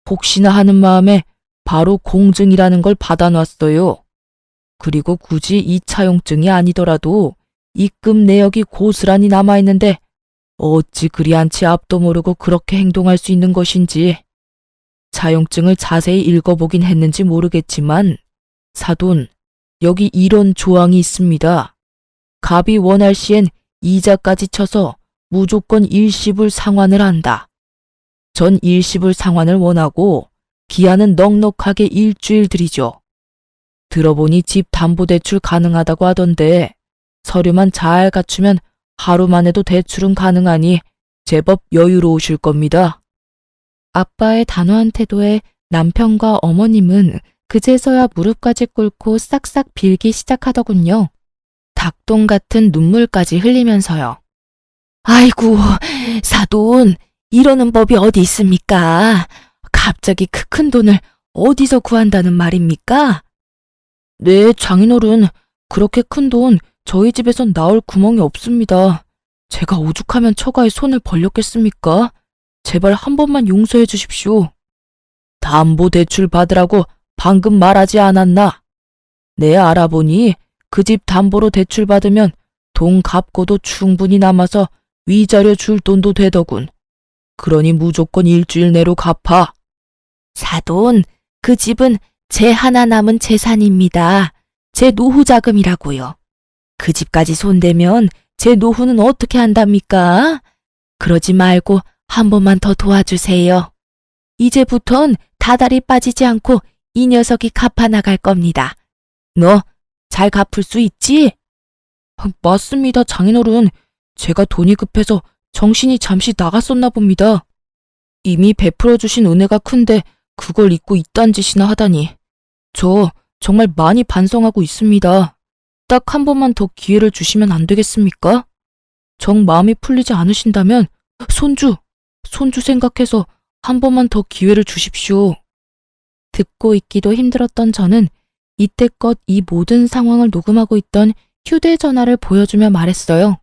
혹시나 하는 마음에 바로 공증이라는 걸 받아놨어요. 그리고 굳이 이 차용증이 아니더라도 입금 내역이 고스란히 남아있는데 어찌 그리 않지 앞도 모르고 그렇게 행동할 수 있는 것인지. 차용증을 자세히 읽어보긴 했는지 모르겠지만 사돈, 여기 이런 조항이 있습니다. 갑이 원할 시엔 이자까지 쳐서 무조건 일시불 상환을 한다. 전 일시불 상환을 원하고 기한은 넉넉하게 일주일 드리죠. 들어보니 집 담보대출 가능하다고 하던데 서류만 잘 갖추면 하루만 해도 대출은 가능하니 제법 여유로우실 겁니다. 아빠의 단호한 태도에 남편과 어머님은 그제서야 무릎까지 꿇고 싹싹 빌기 시작하더군요. 닭똥 같은 눈물까지 흘리면서요. 아이고, 사돈, 이러는 법이 어디 있습니까? 갑자기 그 큰 돈을 어디서 구한다는 말입니까? 네, 장인어른, 그렇게 큰 돈 저희 집에선 나올 구멍이 없습니다. 제가 오죽하면 처가에 손을 벌렸겠습니까? 제발 한 번만 용서해 주십시오. 담보대출 받으라고 방금 말하지 않았나? 내 알아보니 그 집 담보로 대출 받으면 돈 갚고도 충분히 남아서 위자료 줄 돈도 되더군. 그러니 무조건 일주일 내로 갚아. 사돈, 그 집은 제 하나 남은 재산입니다. 제 노후 자금이라고요. 그 집까지 손대면 제 노후는 어떻게 한답니까? 그러지 말고 한 번만 더 도와주세요. 이제부턴 다달이 빠지지 않고 이 녀석이 갚아나갈 겁니다. 너 잘 갚을 수 있지? 맞습니다, 장인어른. 제가 돈이 급해서 정신이 잠시 나갔었나 봅니다. 이미 베풀어 주신 은혜가 큰데 그걸 잊고 이딴 짓이나 하다니. 저 정말 많이 반성하고 있습니다. 딱 한 번만 더 기회를 주시면 안 되겠습니까? 정 마음이 풀리지 않으신다면 손주 생각해서 한 번만 더 기회를 주십시오. 듣고 있기도 힘들었던 저는 이때껏 이 모든 상황을 녹음하고 있던 휴대전화를 보여주며 말했어요.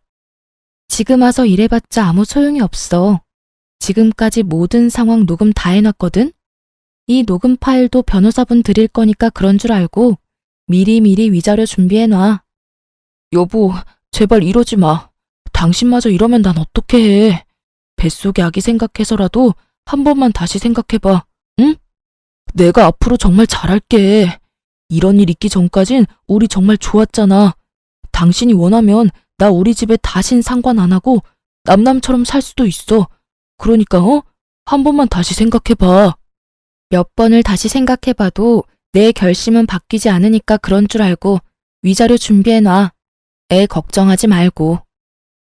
지금 와서 이래봤자 아무 소용이 없어. 지금까지 모든 상황 녹음 다 해놨거든? 이 녹음 파일도 변호사분 드릴 거니까 그런 줄 알고 미리미리 위자료 준비해놔. 여보, 제발 이러지 마. 당신마저 이러면 난 어떡해 해. 뱃속의 아기 생각해서라도 한 번만 다시 생각해봐. 응? 내가 앞으로 정말 잘할게. 이런 일 있기 전까진 우리 정말 좋았잖아. 당신이 원하면 나 우리 집에 다신 상관 안 하고 남남처럼 살 수도 있어. 그러니까 한 번만 다시 생각해봐. 몇 번을 다시 생각해봐도 내 결심은 바뀌지 않으니까 그런 줄 알고 위자료 준비해놔. 애 걱정하지 말고.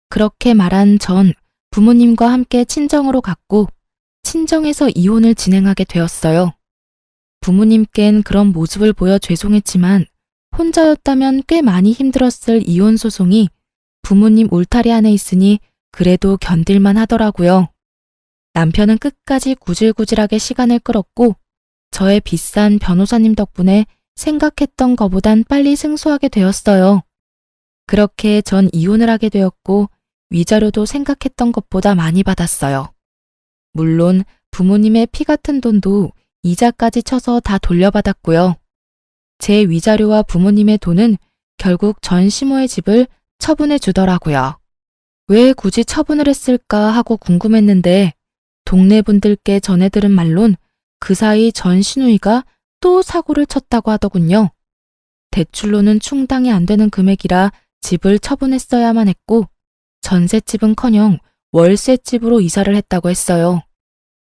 그렇게 말한 전 부모님과 함께 친정으로 갔고 친정에서 이혼을 진행하게 되었어요. 부모님께는 그런 모습을 보여 죄송했지만 혼자였다면 꽤 많이 힘들었을 이혼 소송이 부모님 울타리 안에 있으니 그래도 견딜만 하더라고요. 남편은 끝까지 구질구질하게 시간을 끌었고 저의 비싼 변호사님 덕분에 생각했던 것보단 빨리 승소하게 되었어요. 그렇게 전 이혼을 하게 되었고 위자료도 생각했던 것보다 많이 받았어요. 물론 부모님의 피 같은 돈도 이자까지 쳐서 다 돌려받았고요. 제 위자료와 부모님의 돈은 결국 전 시모의 집을 처분해 주더라고요. 왜 굳이 처분을 했을까 하고 궁금했는데 동네 분들께 전해 들은 말론 그 사이 전 시누이가 또 사고를 쳤다고 하더군요. 대출로는 충당이 안 되는 금액이라 집을 처분했어야만 했고 전셋집은커녕 월세집으로 이사를 했다고 했어요.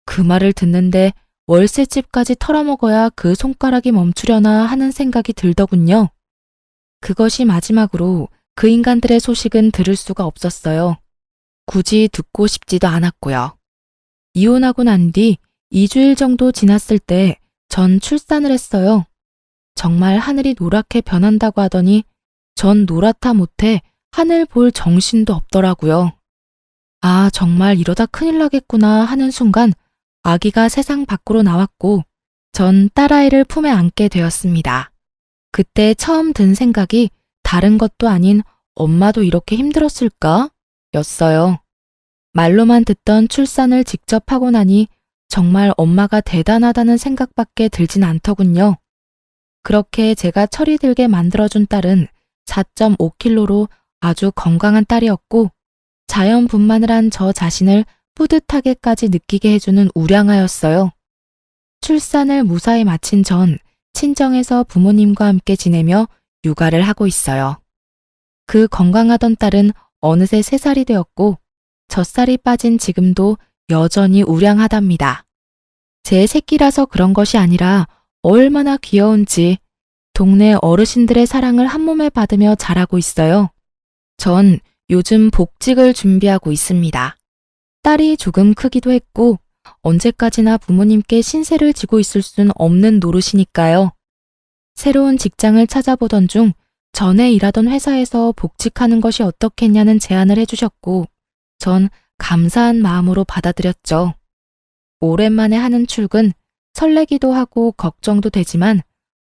그 말을 듣는데 월세집까지 털어먹어야 그 손가락이 멈추려나 하는 생각이 들더군요. 그것이 마지막으로 그 인간들의 소식은 들을 수가 없었어요. 굳이 듣고 싶지도 않았고요. 이혼하고 난 뒤 2주일 정도 지났을 때 전 출산을 했어요. 정말 하늘이 노랗게 변한다고 하더니 전 노랗다 못해 하늘 볼 정신도 없더라고요. 아, 정말 이러다 큰일 나겠구나 하는 순간 아기가 세상 밖으로 나왔고 전 딸아이를 품에 안게 되었습니다. 그때 처음 든 생각이 다른 것도 아닌 엄마도 이렇게 힘들었을까? 였어요. 말로만 듣던 출산을 직접 하고 나니 정말 엄마가 대단하다는 생각밖에 들진 않더군요. 그렇게 제가 철이 들게 만들어준 딸은 4.5kg로 아주 건강한 딸이었고 자연분만을 한 저 자신을 뿌듯하게까지 느끼게 해주는 우량아였어요. 출산을 무사히 마친 전 친정에서 부모님과 함께 지내며 육아를 하고 있어요. 그 건강하던 딸은 어느새 3살이 되었고 젖살이 빠진 지금도 여전히 우량하답니다. 제 새끼라서 그런 것이 아니라 얼마나 귀여운지 동네 어르신들의 사랑을 한몸에 받으며 자라고 있어요. 전 요즘 복직을 준비하고 있습니다. 딸이 조금 크기도 했고 언제까지나 부모님께 신세를 지고 있을 순 없는 노릇이니까요. 새로운 직장을 찾아보던 중 전에 일하던 회사에서 복직하는 것이 어떻겠냐는 제안을 해주셨고 전 감사한 마음으로 받아들였죠. 오랜만에 하는 출근, 설레기도 하고 걱정도 되지만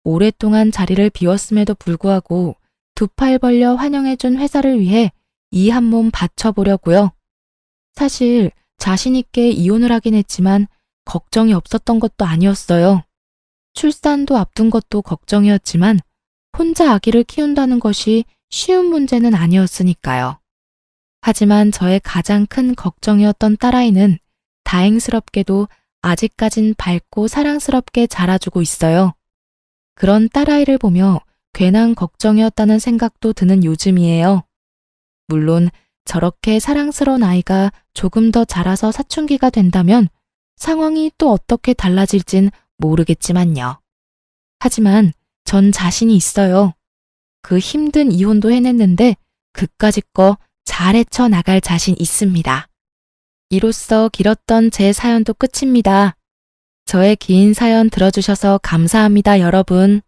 오랫동안 자리를 비웠음에도 불구하고 두 팔 벌려 환영해준 회사를 위해 이 한 몸 바쳐보려고요. 사실 자신 있게 이혼을 하긴 했지만 걱정이 없었던 것도 아니었어요. 출산도 앞둔 것도 걱정이었지만 혼자 아기를 키운다는 것이 쉬운 문제는 아니었으니까요. 하지만 저의 가장 큰 걱정이었던 딸아이는 다행스럽게도 아직까진 밝고 사랑스럽게 자라주고 있어요. 그런 딸아이를 보며 괜한 걱정이었다는 생각도 드는 요즘이에요. 물론 저렇게 사랑스러운 아이가 조금 더 자라서 사춘기가 된다면 상황이 또 어떻게 달라질진 모르겠지만요. 하지만 전 자신이 있어요. 그 힘든 이혼도 해냈는데 그까짓 거 잘 헤쳐나갈 자신 있습니다. 이로써 길었던 제 사연도 끝입니다. 저의 긴 사연 들어주셔서 감사합니다, 여러분.